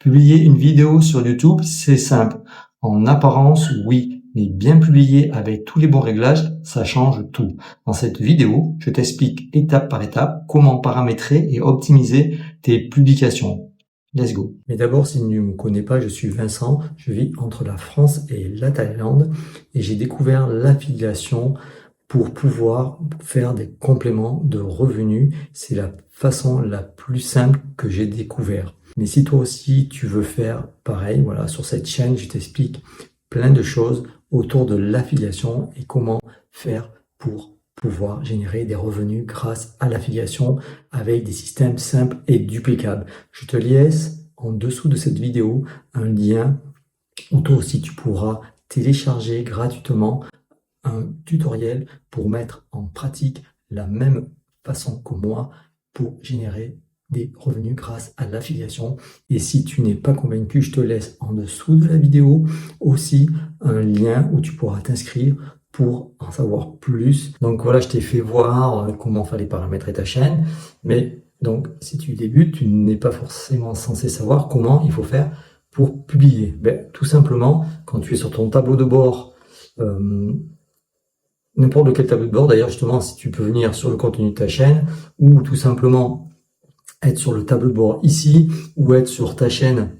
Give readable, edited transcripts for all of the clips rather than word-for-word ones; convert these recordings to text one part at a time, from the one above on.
Publier une vidéo sur YouTube, c'est simple. En apparence, oui, mais bien publié avec tous les bons réglages, ça change tout. Dans cette vidéo, je t'explique étape par étape comment paramétrer et optimiser tes publications. Let's go. Mais d'abord, si tu ne me connais pas, je suis Vincent, je vis entre la France et la Thaïlande et j'ai découvert l'affiliation pour pouvoir faire des compléments de revenus. C'est la façon la plus simple que j'ai découvert. Mais si toi aussi tu veux faire pareil, voilà, sur cette chaîne, je t'explique plein de choses autour de l'affiliation et comment faire pour pouvoir générer des revenus grâce à l'affiliation avec des systèmes simples et duplicables. Je te laisse en dessous de cette vidéo un lien où toi aussi tu pourras télécharger gratuitement un tutoriel pour mettre en pratique la même façon que moi pour générer des revenus grâce à l'affiliation. Et si tu n'es pas convaincu, je te laisse en dessous de la vidéo aussi un lien où tu pourras t'inscrire pour en savoir plus. Donc voilà, je t'ai fait voir comment fallait paramétrer ta chaîne. Mais donc, si tu débutes, tu n'es pas forcément censé savoir comment il faut faire pour publier. Ben, tout simplement, quand tu es sur ton tableau de bord, n'importe quel tableau de bord, d'ailleurs justement, si tu peux venir sur le contenu de ta chaîne ou tout simplement être sur le tableau de bord ici ou être sur ta chaîne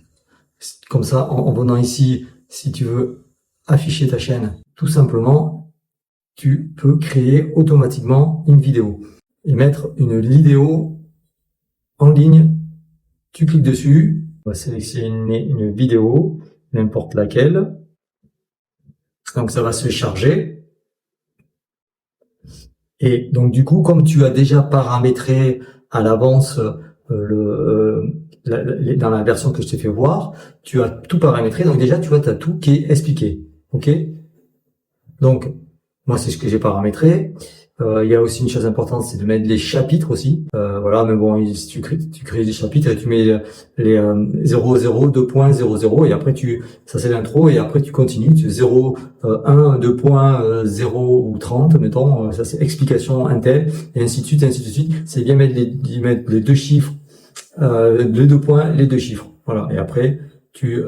comme ça en venant ici, si tu veux afficher ta chaîne, tout simplement, tu peux créer automatiquement une vidéo et mettre une vidéo en ligne. Tu cliques dessus, on va sélectionner une vidéo, n'importe laquelle. Donc ça va se charger. Et donc du coup, comme tu as déjà paramétré à l'avance dans la version que je t'ai fait voir, tu as tout paramétré. Donc déjà, tu vois, tu as tout qui est expliqué. Ok? Donc, moi, c'est ce que j'ai paramétré. Il y a aussi une chose importante, c'est de mettre les chapitres aussi. Voilà, mais bon, si tu crées des chapitres et tu mets les 00, 2.00 et après ça c'est l'intro et après tu continues, tu 0, 1, 2.0 ou 30, mettons, ça c'est explication Intel et ainsi de suite, ainsi de suite. C'est bien mettre les deux chiffres, les deux points, les deux chiffres. Voilà, et après tu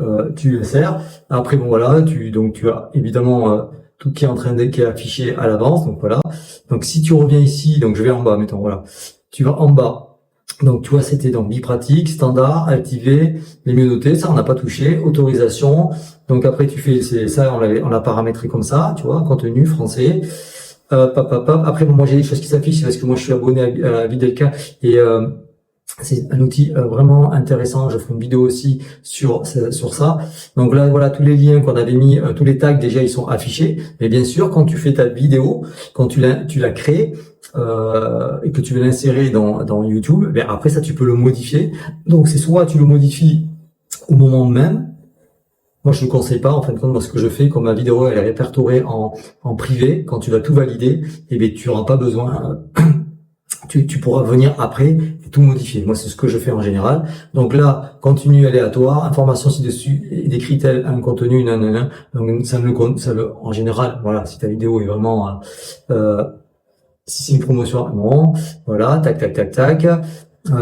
insères. Après bon voilà, tu as évidemment tout qui est affiché à l'avance. Donc voilà. Donc si tu reviens ici, donc je vais en bas, mettons, voilà. Tu vas en bas. Donc tu vois, c'était donc bipratique, standard, activé, les mieux notés, ça on n'a pas touché, autorisation. Donc après tu fais, c'est ça, on l'a paramétré comme ça, tu vois, contenu français. Après bon, moi j'ai des choses qui s'affichent parce que moi je suis abonné à Videlka et c'est un outil vraiment intéressant. Je ferai une vidéo aussi sur ça. Donc là, voilà, tous les liens qu'on avait mis, tous les tags déjà, ils sont affichés. Mais bien sûr, quand tu fais ta vidéo, quand tu l'as créée et que tu veux l'insérer dans YouTube, ben après ça, tu peux le modifier. Donc c'est soit tu le modifies au moment même. Moi, je ne conseille pas, en fin de compte, dans ce que je fais, comme ma vidéo elle est répertoriée en privé, quand tu vas tout valider, et bien tu n'auras pas besoin. Tu pourras venir après et tout modifier. Moi, c'est ce que je fais en général. Donc là, contenu aléatoire, information ci-dessus, et décrit tel un contenu, nanana. Donc en général, voilà, si ta vidéo est vraiment, si c'est une promotion, non, voilà, tac, tac, tac, tac.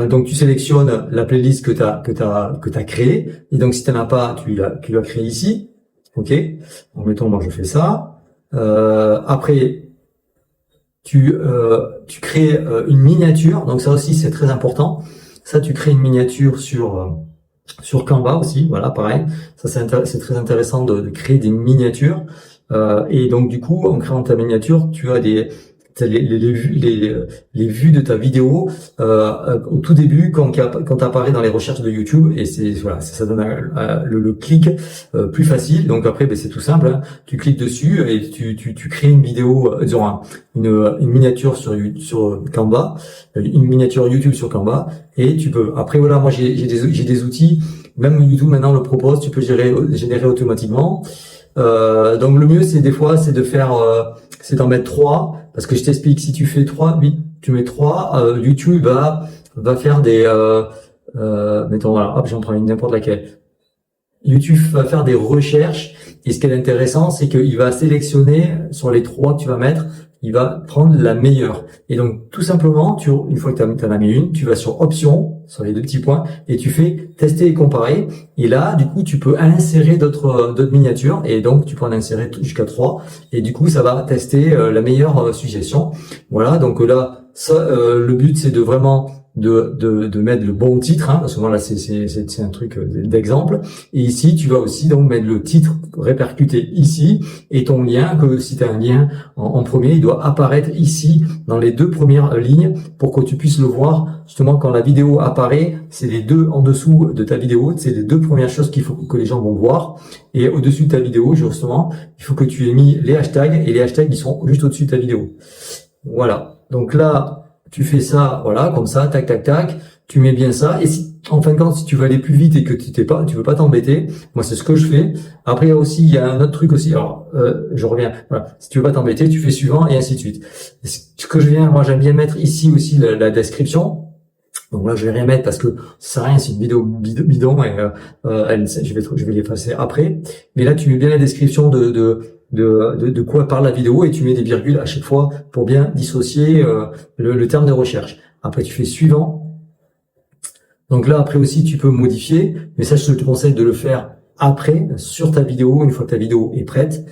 Donc tu sélectionnes la playlist que t'as créée. Et donc si tu n'en as pas, tu l'as créé ici. Ok. Donc mettons, moi je fais ça. Après. Tu crées une miniature, donc ça aussi c'est très important. Ça, tu crées une miniature sur Canva aussi, voilà, pareil. Ça c'est très intéressant de créer des miniatures. Et donc du coup, en créant ta miniature, tu as les vues de ta vidéo au tout début quand t'apparaît dans les recherches de YouTube et c'est voilà, ça donne le clic plus facile. Donc après ben, c'est tout simple, hein. Tu cliques dessus et tu crées une vidéo, une miniature sur Canva, une miniature YouTube sur Canva et tu peux. Après voilà, moi j'ai des outils, même YouTube maintenant le propose, tu peux générer automatiquement. Donc le mieux c'est des fois c'est de faire c'est d'en mettre 3 parce que je t'explique, si tu fais 3, tu mets 3, YouTube va faire des mettons voilà, hop, j'en prends une n'importe laquelle. YouTube va faire des recherches et ce qui est intéressant, c'est qu'il va sélectionner sur les 3 que tu vas mettre, il va prendre la meilleure. Et donc, tout simplement, une fois que tu en as mis une, tu vas sur options, sur les deux petits points, et tu fais tester et comparer. Et là, du coup, tu peux insérer d'autres miniatures, et donc tu peux en insérer jusqu'à 3. Et du coup, ça va tester la meilleure suggestion. Voilà, donc là, ça, le but, c'est de vraiment de mettre le bon titre, hein, parce que voilà, c'est un truc d'exemple. Et ici, tu vas aussi donc mettre le titre répercuté ici, et ton lien, que si tu as un lien en premier, il doit apparaître ici dans les deux premières lignes pour que tu puisses le voir. Justement, quand la vidéo apparaît, c'est les deux en dessous de ta vidéo, c'est les deux premières choses qu'il faut que les gens vont voir. Et au-dessus de ta vidéo, justement, il faut que tu aies mis les hashtags, et les hashtags, ils sont juste au-dessus de ta vidéo. Voilà. Donc là, tu fais ça, voilà, comme ça, tac, tac, tac, tu mets bien ça, et si, en fin de compte, si tu veux aller plus vite et que tu veux pas t'embêter, moi, c'est ce que je fais. Après, il y a un autre truc aussi, alors, je reviens, voilà, si tu veux pas t'embêter, tu fais suivant, et ainsi de suite. Ce que moi, j'aime bien mettre ici aussi la description. Donc là, je vais rien mettre parce que ça sert à rien, c'est une vidéo bidon, et je vais l'effacer après. Mais là, tu mets bien la description de quoi parle la vidéo, et tu mets des virgules à chaque fois pour bien dissocier le terme de recherche. Après, tu fais suivant. Donc là, après aussi, tu peux modifier, mais ça, je te conseille de le faire après, sur ta vidéo, une fois que ta vidéo est prête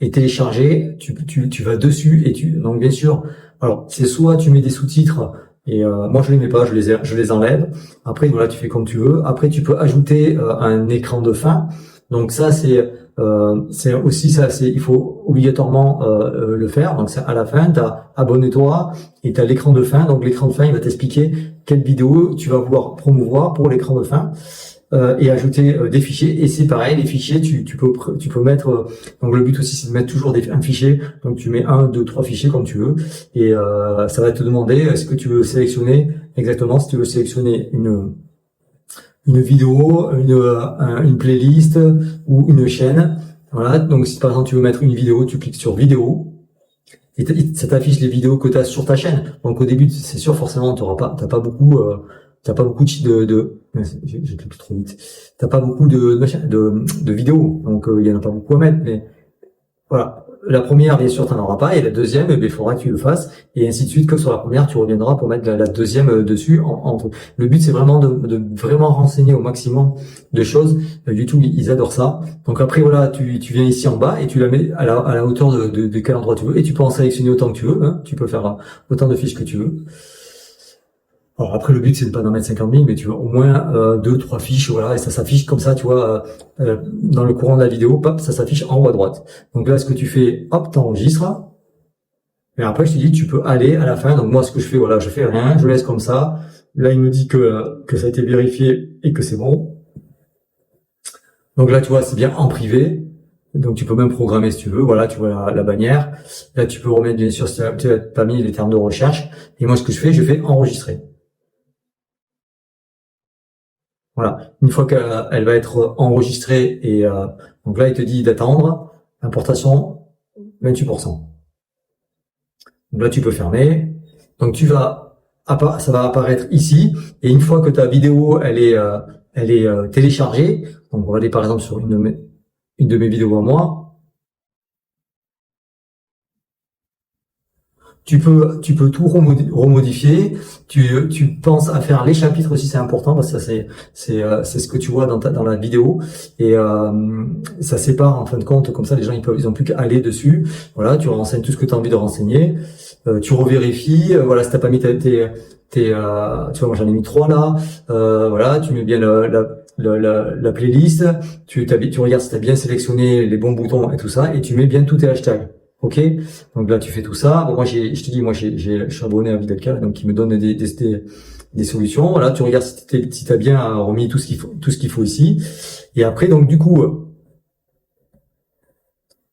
et téléchargée, tu vas dessus, et donc bien sûr, alors c'est soit tu mets des sous-titres, et moi je les mets pas, je les enlève. Après voilà, tu fais comme tu veux. Après tu peux ajouter un écran de fin. Donc ça c'est aussi ça, il faut obligatoirement le faire. Donc c'est à la fin, t'as abonne-toi, et t'as l'écran de fin. Donc l'écran de fin, il va t'expliquer quelle vidéo tu vas vouloir promouvoir pour l'écran de fin. Et ajouter des fichiers, et c'est pareil, les fichiers tu peux mettre, donc le but aussi c'est de mettre toujours un fichier, donc tu mets 1, 2, 3 fichiers comme tu veux, et ça va te demander est-ce que tu veux sélectionner exactement, si tu veux sélectionner une vidéo, une playlist ou une chaîne. Voilà, donc si par exemple tu veux mettre une vidéo, tu cliques sur vidéo, et ça t'affiche les vidéos que tu as sur ta chaîne. Donc au début, c'est sûr, forcément, t'as pas beaucoup j'ai cliqué trop vite. T'as pas beaucoup de vidéos, donc il y en a pas beaucoup à mettre, mais voilà. La première, bien sûr, t'en auras pas, et la deuxième, il faudra que tu le fasses, et ainsi de suite. Comme sur la première, tu reviendras pour mettre la deuxième dessus. Le but, c'est vraiment de vraiment renseigner au maximum de choses. YouTube, ils adorent ça. Donc après, voilà, tu viens ici en bas, et tu la mets à la hauteur de quel endroit tu veux, et tu peux en sélectionner autant que tu veux, hein. Tu peux faire autant de fiches que tu veux. Alors après, le but, c'est de pas d'en mettre 50 000, mais tu vois, au moins 2, 3 fiches, voilà, et ça s'affiche comme ça, tu vois, dans le courant de la vidéo, hop, ça s'affiche en haut à droite. Donc là, ce que tu fais, hop, t'enregistres, et après, je te dis, tu peux aller à la fin. Donc moi, ce que je fais, voilà, je fais rien, je laisse comme ça. Là, il me dit que ça a été vérifié et que c'est bon. Donc là, tu vois, c'est bien en privé. Donc tu peux même programmer si tu veux. Voilà, tu vois la bannière. Là, tu peux remettre, bien sûr, si tu n'as pas mis les termes de recherche. Et moi, ce que je fais enregistrer. Voilà. Une fois qu'elle va être enregistrée, et donc là, il te dit d'attendre. Importation 28%. Donc là, tu peux fermer. Donc ça va apparaître ici. Et une fois que ta vidéo elle est téléchargée, donc on va aller par exemple sur une de mes vidéos à moi. Tu peux tout remodifier. Tu penses à faire les chapitres aussi, c'est important, parce que ça c'est ce que tu vois dans la vidéo, et ça sépare en fin de compte, comme ça les gens ils ont plus qu'à aller dessus. Voilà, tu renseignes tout ce que tu as envie de renseigner. Tu revérifies. Voilà, si t'as pas mis tu vois, moi j'en ai mis 3 là. Voilà, tu mets bien la playlist. Tu regardes si t'as bien sélectionné les bons boutons et tout ça, et tu mets bien tous tes hashtags. Ok, donc là tu fais tout ça. Bon, je suis abonné à Videlka, donc il me donne des solutions. Voilà, tu regardes si t'as bien remis tout ce qu'il faut ici. Et après, donc du coup,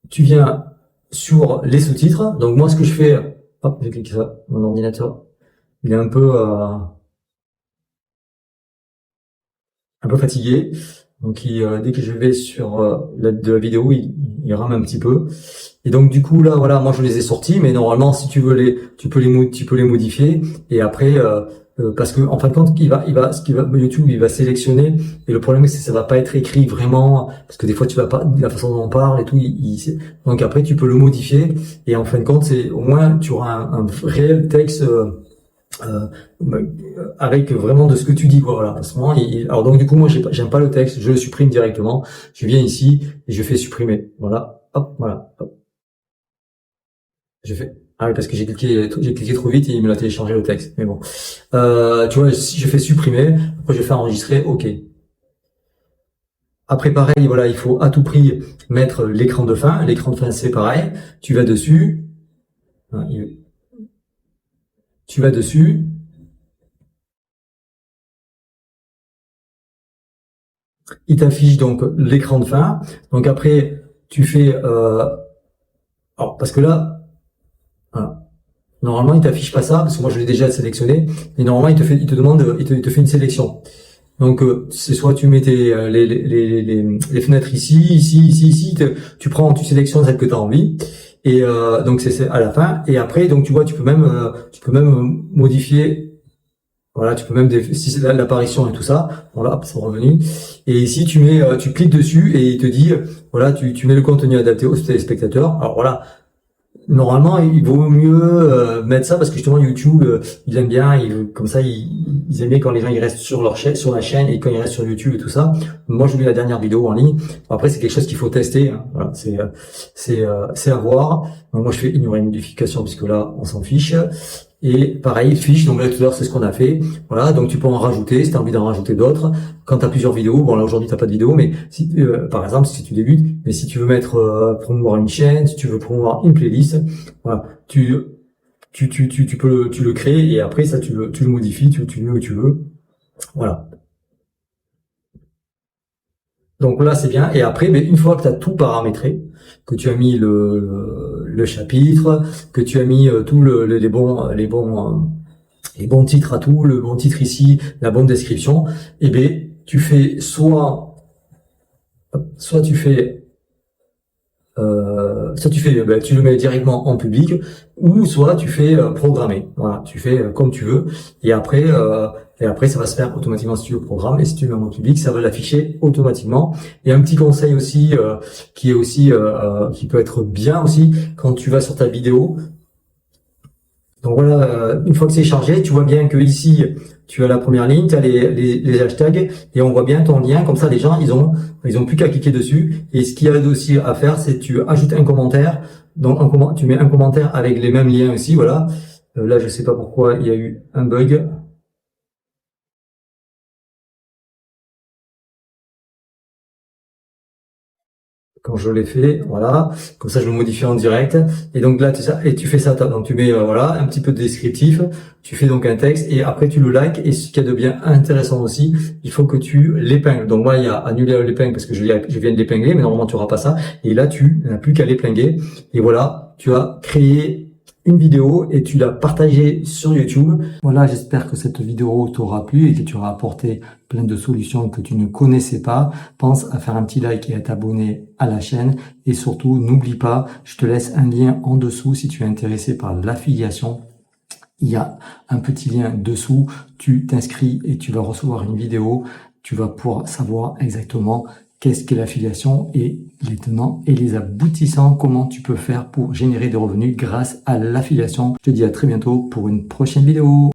tu viens sur les sous-titres. Donc moi, ce que je fais, hop, j'ai cliqué ça. Mon ordinateur, il est un peu fatigué. Donc dès que je vais sur de la vidéo, il rame un petit peu. Et donc du coup là, voilà, moi je les ai sortis, mais normalement si tu veux tu peux les modifier. Et après parce que en fin de compte, YouTube, il va sélectionner, et le problème c'est que ça va pas être écrit vraiment, parce que des fois tu vas pas, la façon dont on parle et tout, donc après tu peux le modifier, et en fin de compte, c'est au moins tu auras un réel texte euh, avec vraiment de ce que tu dis, quoi. Voilà. À ce moment, alors donc du coup, moi j'aime pas le texte, je le supprime directement. Je viens ici et je fais supprimer. Voilà, hop, voilà, hop. Je fais. Ah oui, parce que j'ai cliqué trop vite et il me l'a téléchargé le texte. Mais bon, tu vois, si je fais supprimer, après je fais enregistrer, ok. Après pareil, voilà, il faut à tout prix mettre l'écran de fin. L'écran de fin c'est pareil. Tu vas dessus, hein, tu vas dessus. Il t'affiche donc l'écran de fin. Donc après, tu fais, alors parce que là, voilà. Normalement, il t'affiche pas ça parce que moi je l'ai déjà sélectionné. Et normalement, il te demande, il te fait une sélection. Donc c'est soit tu mets les fenêtres ici, tu sélectionnes celle que tu as envie. Et donc c'est à la fin. Et après, donc tu vois, tu peux même modifier. Voilà, tu peux même si c'est l'apparition et tout ça, voilà, hop, c'est revenu. Et ici, tu cliques dessus et il te dit, voilà, tu mets le contenu adapté aux téléspectateurs. Alors voilà, normalement, il vaut mieux mettre ça parce que justement YouTube, ils aiment bien, comme ça, ils aiment bien quand les gens ils restent sur leur chaîne, sur la chaîne et quand ils restent sur YouTube et tout ça. Moi, je mets la dernière vidéo en ligne. Après, c'est quelque chose qu'il faut tester. Hein. Voilà, c'est à voir. Donc, moi, je fais ignorer une notification puisque là, on s'en fiche. Et pareil, fiche, donc là tout à l'heure c'est ce qu'on a fait. Voilà, donc tu peux en rajouter si tu as envie d'en rajouter d'autres. Quand tu as plusieurs vidéos, bon là aujourd'hui tu pas de vidéo, mais si par exemple si tu débutes, mais si tu veux mettre promouvoir une chaîne, si tu veux promouvoir une playlist, voilà, tu le crées et après ça tu le modifies, tu le mets où tu veux. Voilà. Donc là c'est bien. Et après, mais une fois que tu as tout paramétré, que tu as mis le chapitre, que tu as mis tout les bons titres à tout, le bon titre ici, la bonne description, et bien tu fais soit tu fais ben, tu le mets directement en public, ou soit tu fais programmer. Voilà, tu fais comme tu veux, et après ça va se faire automatiquement si tu le programmes, et si tu le mets en public, ça va l'afficher automatiquement. Et un petit conseil aussi qui peut être bien aussi quand tu vas sur ta vidéo. Donc voilà, une fois que c'est chargé, tu vois bien que ici, tu as la première ligne, tu as les hashtags, et on voit bien ton lien, comme ça les gens, ils ont plus qu'à cliquer dessus. Et ce qu'il y a aussi à faire, c'est tu ajoutes un commentaire, donc tu mets un commentaire avec les mêmes liens aussi, voilà. Là, je sais pas pourquoi il y a eu un bug. Quand je l'ai fait, voilà, comme ça je le modifie en direct, et donc là tu fais ça, donc tu mets voilà un petit peu de descriptif, tu fais donc un texte et après tu le likes, et ce qu'il y a de bien intéressant aussi, il faut que tu l'épingles. Donc moi il y a annuler l'épingle parce que je viens de l'épingler, mais normalement tu n'auras pas ça, et là tu n'as plus qu'à l'épingler, et voilà, tu as créé une vidéo et tu l'as partagée sur YouTube. Voilà, j'espère que cette vidéo t'aura plu et que tu auras apporté plein de solutions que tu ne connaissais pas. Pense à faire un petit like et à t'abonner à la chaîne. Et surtout, n'oublie pas, je te laisse un lien en dessous si tu es intéressé par l'affiliation. Il y a un petit lien dessous, tu t'inscris et tu vas recevoir une vidéo. Tu vas pouvoir savoir exactement qu'est-ce qu'est l'affiliation et les tenants et les aboutissants, comment tu peux faire pour générer des revenus grâce à l'affiliation. Je te dis à très bientôt pour une prochaine vidéo.